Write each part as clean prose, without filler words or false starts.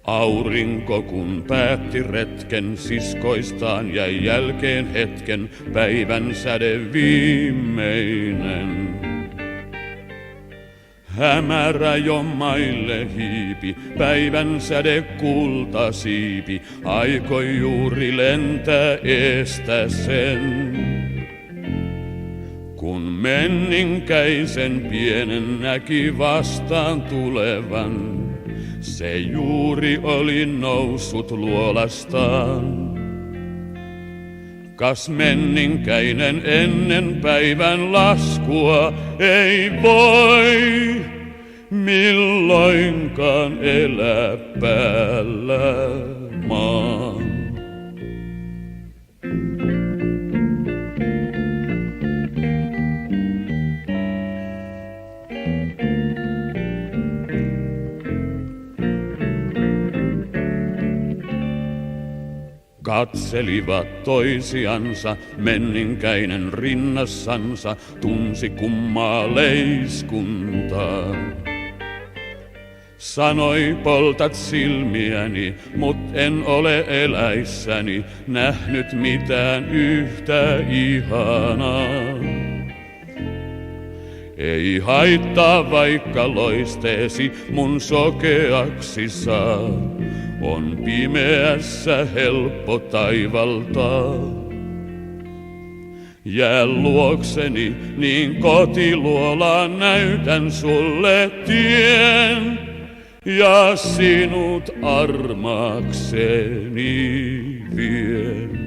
Aurinko kun päätti retken, siskoistaan jäi jälkeen hetken, päivän säde viimeinen. Hämärä jo maille hiipi, päivän säde kultasiipi, aikoi juuri lentää eestä sen. Kun menninkäisen pienen näki vastaan tulevan, se juuri oli noussut luolastaan. Kas menninkäinen ennen päivän laskua ei voi milloinkaan elää päällä maan. Katselivat toisiansa, menninkäinen rinnassansa tunsi kummaa leiskuntaa. Sanoi poltat silmiäni, mut en ole eläissäni nähnyt mitään yhtä ihanaa. Ei haittaa vaikka loisteesi mun sokeaksi saa. On pimeässä helppo taivaltaa. Jää luokseni, niin kotiluolaan näytän sulle tien. Ja sinut armaakseni vien.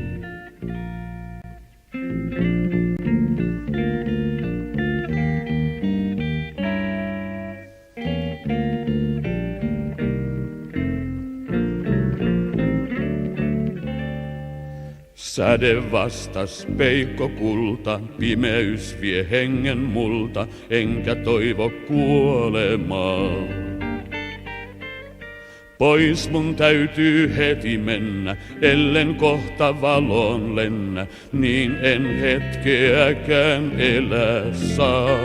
Säde vastas peikko kulta, pimeys vie hengen multa, enkä toivo kuolemaa. Pois mun täytyy heti mennä, ellen kohta valoon lennä, niin en hetkeäkään elää saa.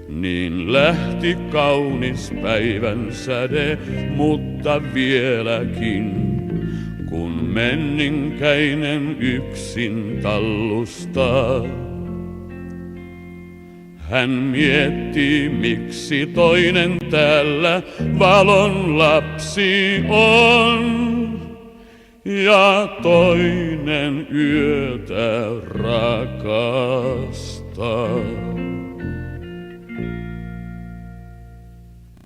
Niin lähti kaunis päivän säde, mutta vieläkin. Kun menninkäinen yksin tallustaa, hän miettii miksi toinen täällä valon lapsi on ja toinen yötä rakastaa.